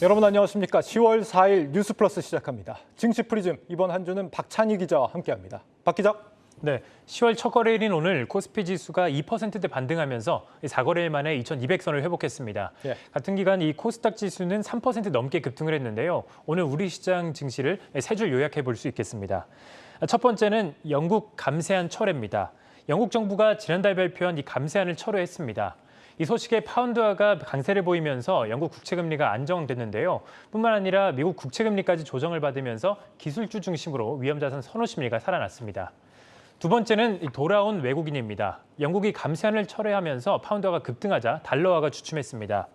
여러분 안녕하십니까. 10월 4일 뉴스플러스 시작합니다. 증시 프리즘 이번 한 주는 박찬희 기자와 함께합니다. 박 기자. 네, 10월 첫 거래일인 오늘 코스피 지수가 2%대 반등하면서 4거래일 만에 2,200선을 회복했습니다. 예. 같은 기간 이 코스닥 지수는 3% 넘게 급등을 했는데요. 오늘 우리 시장 증시를 세 줄 요약해 볼 수 있겠습니다. 첫 번째는 영국 감세안 철회입니다. 영국 정부가 지난달 발표한 이 감세안을 철회했습니다. 이 소식에 파운드화가 강세를 보이면서 영국 국채금리가 안정됐는데요. 뿐만 아니라 미국 국채금리까지 조정을 받으면서 기술주 중심으로 위험자산 선호 심리가 살아났습니다. 두 번째는 돌아온 외국인입니다. 영국이 감세안을 철회하면서 파운드화가 급등하자 달러화가 주춤했습니다.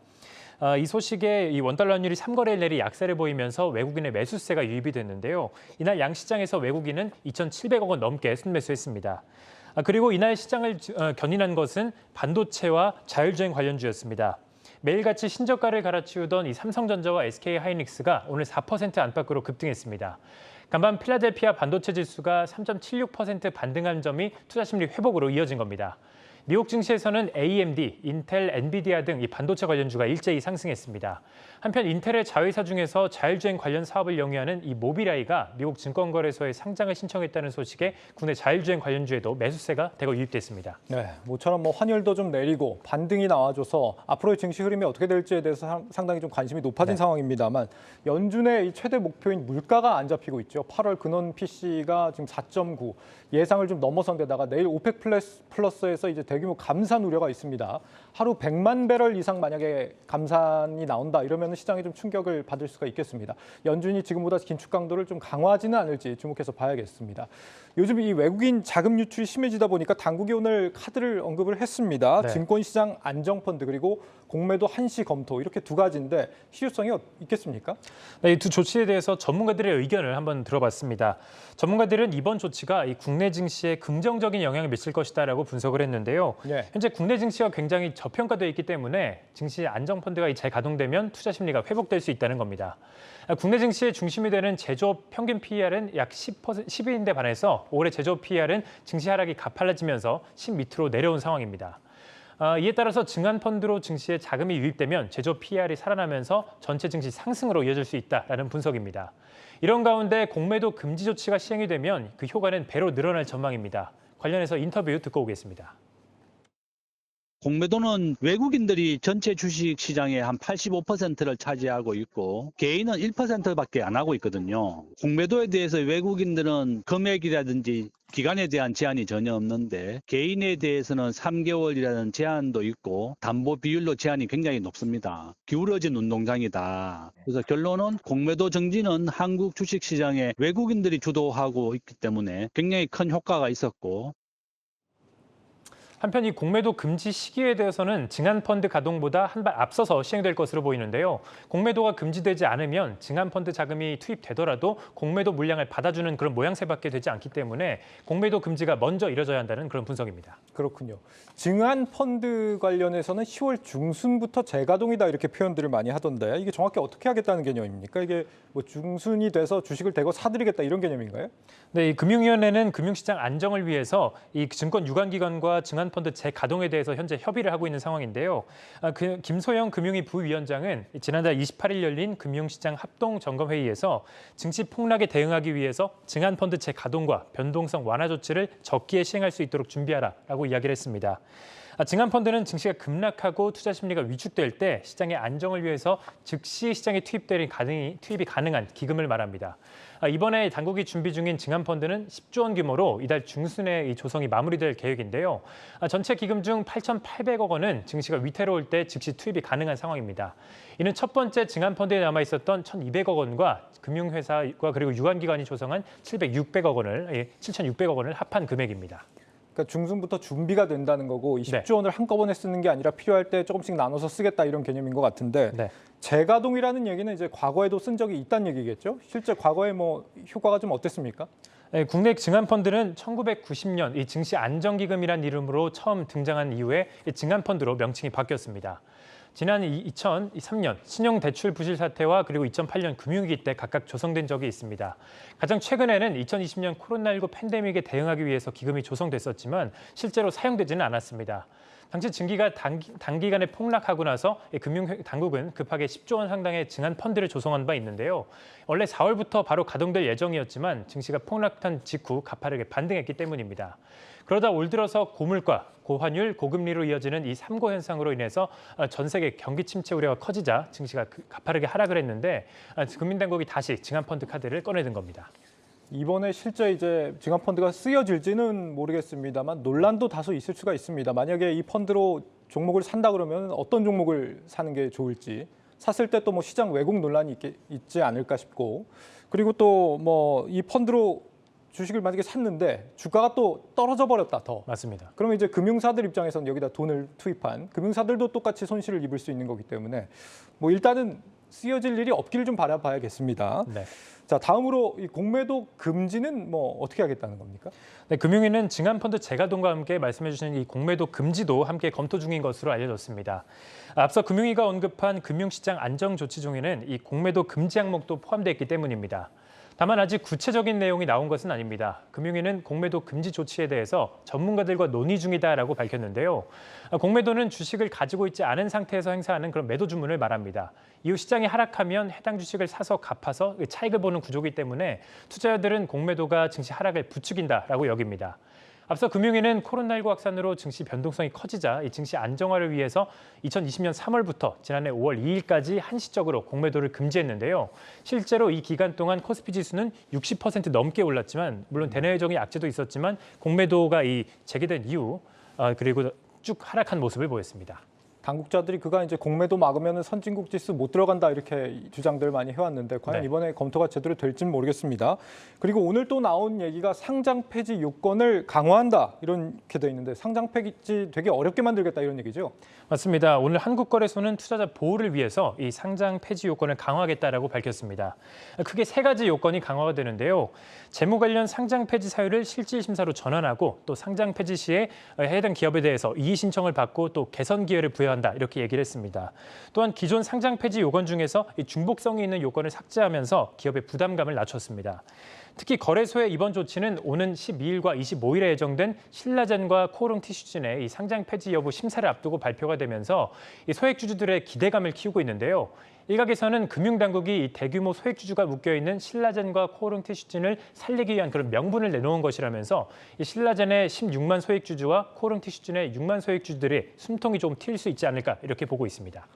이 소식에 이 원달러 환율이 3거래일 내리 약세를 보이면서 외국인의 매수세가 유입이 됐는데요. 이날 양시장에서 외국인은 2,700억 원 넘게 순매수했습니다. 그리고 이날 시장을 견인한 것은 반도체와 자율주행 관련주였습니다. 매일같이 신저가를 갈아치우던 이 삼성전자와 SK하이닉스가 오늘 4% 안팎으로 급등했습니다. 간밤 필라델피아 반도체 지수가 3.76% 반등한 점이 투자 심리 회복으로 이어진 겁니다. 미국 증시에서는 AMD, 인텔, 엔비디아 등 이 반도체 관련주가 일제히 상승했습니다. 한편 인텔의 자회사 중에서 자율주행 관련 사업을 영위하는 이 모빌아이가 미국 증권거래소에 상장을 신청했다는 소식에 국내 자율주행 관련주에도 매수세가 대거 유입됐습니다. 네, 모처럼 환율도 좀 내리고 반등이 나와줘서 앞으로의 증시 흐름이 어떻게 될지에 대해서 상당히 좀 관심이 높아진 상황입니다만 연준의 이 최대 목표인 물가가 안 잡히고 있죠. 8월 근원 PC가 지금 4.9 예상을 좀 넘어선 데다가 내일 오펙 플러스에서 이제 대규모 감산 우려가 있습니다. 하루 100만 배럴 이상 만약에 감산이 나온다 이러면 시장이 좀 충격을 받을 수가 있겠습니다. 연준이 지금보다 긴축 강도를 좀 강화하지는 않을지 주목해서 봐야겠습니다. 요즘 이 외국인 자금 유출이 심해지다 보니까 당국이 오늘 카드를 언급을 했습니다. 네. 증권시장 안정펀드 그리고 공매도 한시 검토 이렇게 두 가지인데 실효성이 있겠습니까? 네, 이 두 조치에 대해서 전문가들의 의견을 한번 들어봤습니다. 전문가들은 이번 조치가 이 국내 증시에 긍정적인 영향을 미칠 것이다라고 분석을 했는데요. 네. 현재 국내 증시가 굉장히 저평가되어 있기 때문에 증시 안정펀드가 재가동되면 투자 심리가 회복될 수 있다는 겁니다. 국내 증시의 중심이 되는 제조업 평균 PER은 약 10인데 반해서 올해 제조업 PER은 증시 하락이 가팔라지면서 10 밑으로 내려온 상황입니다. 이에 따라서 증안펀드로 증시에 자금이 유입되면 제조업 PER이 살아나면서 전체 증시 상승으로 이어질 수 있다라는 분석입니다. 이런 가운데 공매도 금지 조치가 시행이 되면 그 효과는 배로 늘어날 전망입니다. 관련해서 인터뷰 듣고 오겠습니다. 공매도는 외국인들이 전체 주식 시장의 한 85%를 차지하고 있고 개인은 1%밖에 안 하고 있거든요. 공매도에 대해서 외국인들은 금액이라든지 기간에 대한 제한이 전혀 없는데 개인에 대해서는 3개월이라는 제한도 있고 담보 비율로 제한이 굉장히 높습니다. 기울어진 운동장이다. 그래서 결론은 공매도 정지는 한국 주식시장에 외국인들이 주도하고 있기 때문에 굉장히 큰 효과가 있었고 한편 이 공매도 금지 시기에 대해서는 증안펀드 가동보다 한 발 앞서서 시행될 것으로 보이는데요. 공매도가 금지되지 않으면 증안펀드 자금이 투입되더라도 공매도 물량을 받아주는 그런 모양새밖에 되지 않기 때문에 공매도 금지가 먼저 이뤄져야 한다는 그런 분석입니다. 그렇군요. 증안펀드 관련해서는 10월 중순부터 재가동이다 이렇게 표현들을 많이 하던데 이게 정확히 어떻게 하겠다는 개념입니까? 이게 뭐 중순이 돼서 주식을 대거 사들이겠다 이런 개념인가요? 네, 이 금융위원회는 금융시장 안정을 위해서 이 증권 유관기관과 증안펀드 재가동에 대해서 현재 협의를 하고 있는 상황인데요. 김소영 금융위 부위원장은 지난달 28일 열린 금융시장 합동점검회의에서 증시 폭락에 대응하기 위해서 증안펀드 재가동과 변동성 완화 조치를 적기에 시행할 수 있도록 준비하라라고 이야기를 했습니다. 증안펀드는 증시가 급락하고 투자 심리가 위축될 때 시장의 안정을 위해서 즉시 시장에 투입이 가능한 기금을 말합니다. 이번에 당국이 준비 중인 증안펀드는 10조 원 규모로 이달 중순에 이 조성이 마무리될 계획인데요. 전체 기금 중 8,800억 원은 증시가 위태로울 때 즉시 투입이 가능한 상황입니다. 이는 첫 번째 증안펀드에 남아있었던 1,200억 원과 금융회사와 그리고 유관기관이 조성한 7,600억 원을 합한 금액입니다. 그러니까 중순부터 준비가 된다는 거고 이 10조 원을 한꺼번에 쓰는 게 아니라 필요할 때 조금씩 나눠서 쓰겠다 이런 개념인 것 같은데 네. 재가동이라는 얘기는 이제 과거에도 쓴 적이 있다는 얘기겠죠? 실제 과거에 뭐 효과가 좀 어땠습니까? 네, 국내 증안펀드는 1990년 이 증시 안정기금이란 이름으로 처음 등장한 이후에 증안펀드로 명칭이 바뀌었습니다. 지난 2003년 신용대출 부실 사태와 그리고 2008년 금융위기 때 각각 조성된 적이 있습니다. 가장 최근에는 2020년 코로나19 팬데믹에 대응하기 위해서 기금이 조성됐었지만 실제로 사용되지는 않았습니다. 당시 증기가 단기간에 폭락하고 나서 금융당국은 급하게 10조 원 상당의 증한 펀드를 조성한 바 있는데요. 원래 4월부터 바로 가동될 예정이었지만 증시가 폭락한 직후 가파르게 반등했기 때문입니다. 그러다 올 들어서 고물가, 고환율, 고금리로 이어지는 이 3고 현상으로 인해서 전 세계 경기 침체 우려가 커지자 증시가 가파르게 하락을 했는데 금융당국이 다시 증한 펀드 카드를 꺼내든 겁니다. 이번에 실제 이제 증한펀드가 쓰여질지는 모르겠습니다만 논란도 다소 있을 수가 있습니다. 만약에 이 펀드로 종목을 산다 그러면 어떤 종목을 사는 게 좋을지, 샀을 때 또 뭐 시장 왜곡 논란이 있지 않을까 싶고, 그리고 또 뭐 이 펀드로 주식을 만약에 샀는데 주가가 또 떨어져 버렸다 더. 맞습니다. 그러면 이제 금융사들 입장에서는 여기다 돈을 투입한 금융사들도 똑같이 손실을 입을 수 있는 거기 때문에 뭐 일단은 쓰여질 일이 없기를 좀 바라봐야겠습니다. 네. 자, 다음으로 이 공매도 금지는 뭐 어떻게 하겠다는 겁니까? 네, 금융위는 증한펀드 재가동과 함께 말씀해 주신 이 공매도 금지도 함께 검토 중인 것으로 알려졌습니다. 앞서 금융위가 언급한 금융시장 안정조치 중에는 이 공매도 금지 항목도 포함되어 있기 때문입니다. 다만 아직 구체적인 내용이 나온 것은 아닙니다. 금융위는 공매도 금지 조치에 대해서 전문가들과 논의 중이다라고 밝혔는데요. 공매도는 주식을 가지고 있지 않은 상태에서 행사하는 그런 매도 주문을 말합니다. 이후 시장이 하락하면 해당 주식을 사서 갚아서 차익을 보는 구조이기 때문에 투자자들은 공매도가 증시 하락을 부추긴다라고 여깁니다. 앞서 금융위는 코로나19 확산으로 증시 변동성이 커지자 이 증시 안정화를 위해서 2020년 3월부터 지난해 5월 2일까지 한시적으로 공매도를 금지했는데요. 실제로 이 기간 동안 코스피 지수는 60% 넘게 올랐지만 물론 대내외적인 악재도 있었지만 공매도가 이 재개된 이후 그리고 쭉 하락한 모습을 보였습니다. 당국자들이 그가 이제 공매도 막으면 선진국 지수 못 들어간다 이렇게 주장들 많이 해왔는데 과연 네. 이번에 검토가 제대로 될지는 모르겠습니다. 그리고 오늘 또 나온 얘기가 상장 폐지 요건을 강화한다 이렇게 돼 있는데 상장 폐지 되게 어렵게 만들겠다 이런 얘기죠? 맞습니다. 오늘 한국거래소는 투자자 보호를 위해서 이 상장 폐지 요건을 강화하겠다라고 밝혔습니다. 크게 세 가지 요건이 강화가 되는데요. 재무 관련 상장 폐지 사유를 실질 심사로 전환하고 또 상장 폐지 시에 해당 기업에 대해서 이의 신청을 받고 또 개선 기회를 부여한다 이렇게 얘기를 했습니다. 또한 기존 상장 폐지 요건 중에서 이 중복성이 있는 요건을 삭제하면서 기업의 부담감을 낮췄습니다. 특히 거래소의 이번 조치는 오는 12일과 25일에 예정된 신라젠과 코오롱 티슈진의 이 상장 폐지 여부 심사를 앞두고 발표가 되면서 이 소액주주들의 기대감을 키우고 있는데요. 일각에서는 금융당국이 이 대규모 소액주주가 묶여있는 신라젠과 코오롱 티슈진을 살리기 위한 그런 명분을 내놓은 것이라면서 이 신라젠의 16만 소액주주와 코오롱 티슈진의 6만 소액주주들의 숨통이 좀 트일 수 있지 않을까 이렇게 보고 있습니다.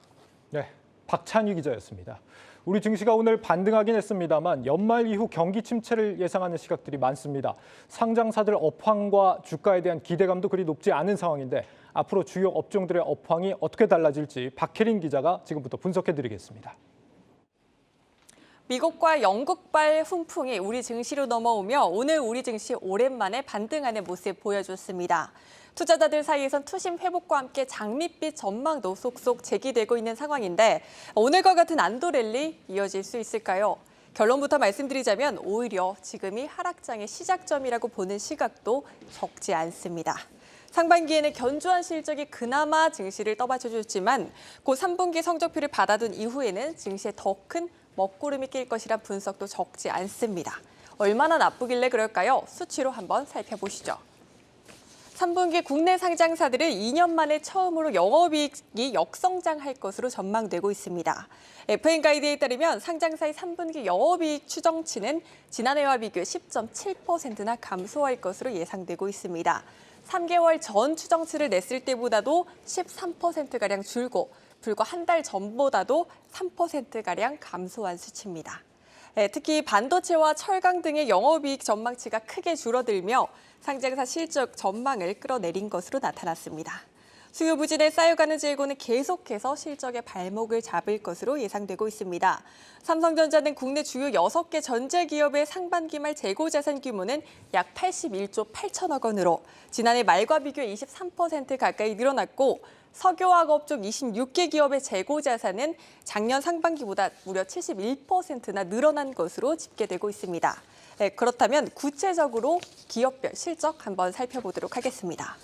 네, 박찬휘 기자였습니다. 우리 증시가 오늘 반등하긴 했습니다만 연말 이후 경기 침체를 예상하는 시각들이 많습니다. 상장사들 업황과 주가에 대한 기대감도 그리 높지 않은 상황인데 앞으로 주요 업종들의 업황이 어떻게 달라질지 박혜린 기자가 지금부터 분석해드리겠습니다. 미국과 영국발 훈풍이 우리 증시로 넘어오며 오늘 우리 증시 오랜만에 반등하는 모습 보여줬습니다. 투자자들 사이에선 투심 회복과 함께 장밋빛 전망도 속속 제기되고 있는 상황인데 오늘과 같은 안도 랠리 이어질 수 있을까요? 결론부터 말씀드리자면 오히려 지금이 하락장의 시작점이라고 보는 시각도 적지 않습니다. 상반기에는 견조한 실적이 그나마 증시를 떠받쳐줬지만 곧 3분기 성적표를 받아둔 이후에는 증시에 더 큰 먹구름이 낄 것이란 분석도 적지 않습니다. 얼마나 나쁘길래 그럴까요? 수치로 한번 살펴보시죠. 3분기 국내 상장사들은 2년 만에 처음으로 영업이익이 역성장할 것으로 전망되고 있습니다. FN가이드에 따르면 상장사의 3분기 영업이익 추정치는 지난해와 비교해 10.7%나 감소할 것으로 예상되고 있습니다. 3개월 전 추정치를 냈을 때보다도 13%가량 줄고 불과 한 달 전보다도 3%가량 감소한 수치입니다. 특히 반도체와 철강 등의 영업이익 전망치가 크게 줄어들며 상장사 실적 전망을 끌어내린 것으로 나타났습니다. 수요 부진에 쌓여가는 재고는 계속해서 실적의 발목을 잡을 것으로 예상되고 있습니다. 삼성전자는 국내 주요 6개 전제기업의 상반기 말 재고자산 규모는 약 81조 8천억 원으로 지난해 말과 비교해 23% 가까이 늘어났고 석유화학업 쪽 26개 기업의 재고자산은 작년 상반기보다 무려 71%나 늘어난 것으로 집계되고 있습니다. 그렇다면 구체적으로 기업별 실적 한번 살펴보도록 하겠습니다.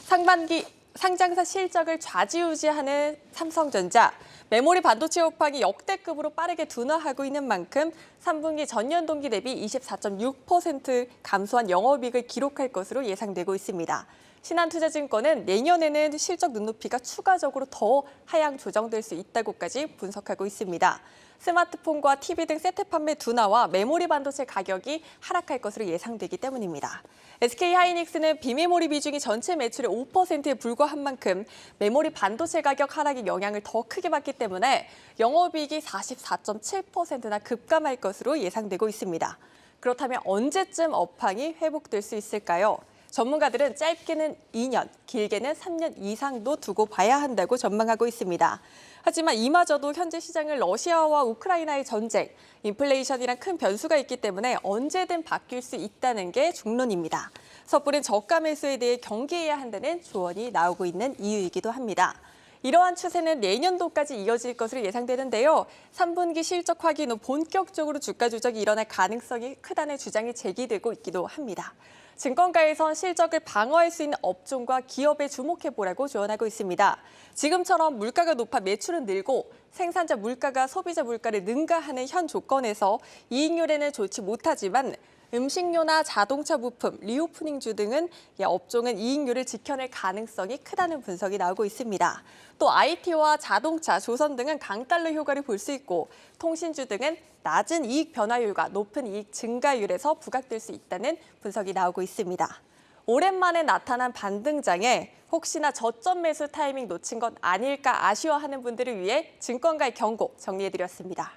상반기 상장사 실적을 좌지우지하는 삼성전자, 메모리 반도체 업황이 역대급으로 빠르게 둔화하고 있는 만큼 3분기 전년 동기 대비 24.6% 감소한 영업이익을 기록할 것으로 예상되고 있습니다. 신한투자증권은 내년에는 실적 눈높이가 추가적으로 더 하향 조정될 수 있다고까지 분석하고 있습니다. 스마트폰과 TV 등 세트 판매 둔화와 메모리 반도체 가격이 하락할 것으로 예상되기 때문입니다. SK하이닉스는 비메모리 비중이 전체 매출의 5%에 불과한 만큼 메모리 반도체 가격 하락의 영향을 더 크게 받기 때문에 영업이익이 44.7%나 급감할 것으로 예상되고 있습니다. 그렇다면 언제쯤 업황이 회복될 수 있을까요? 전문가들은 짧게는 2년, 길게는 3년 이상도 두고 봐야 한다고 전망하고 있습니다. 하지만 이마저도 현재 시장을 러시아와 우크라이나의 전쟁, 인플레이션이란 큰 변수가 있기 때문에 언제든 바뀔 수 있다는 게 중론입니다. 섣부른 저가 매수에 대해 경계해야 한다는 조언이 나오고 있는 이유이기도 합니다. 이러한 추세는 내년도까지 이어질 것으로 예상되는데요. 3분기 실적 확인 후 본격적으로 주가 조정이 일어날 가능성이 크다는 주장이 제기되고 있기도 합니다. 증권가에선 실적을 방어할 수 있는 업종과 기업에 주목해보라고 조언하고 있습니다. 지금처럼 물가가 높아 매출은 늘고 생산자 물가가 소비자 물가를 능가하는 현 조건에서 이익률에는 좋지 못하지만 음식료나 자동차 부품, 리오프닝주 등은 업종은 이익률을 지켜낼 가능성이 크다는 분석이 나오고 있습니다. 또 IT와 자동차, 조선 등은 강달러 효과를 볼 수 있고 통신주 등은 낮은 이익 변화율과 높은 이익 증가율에서 부각될 수 있다는 분석이 나오고 있습니다. 오랜만에 나타난 반등장에 혹시나 저점 매수 타이밍 놓친 건 아닐까 아쉬워하는 분들을 위해 증권가의 경고 정리해드렸습니다.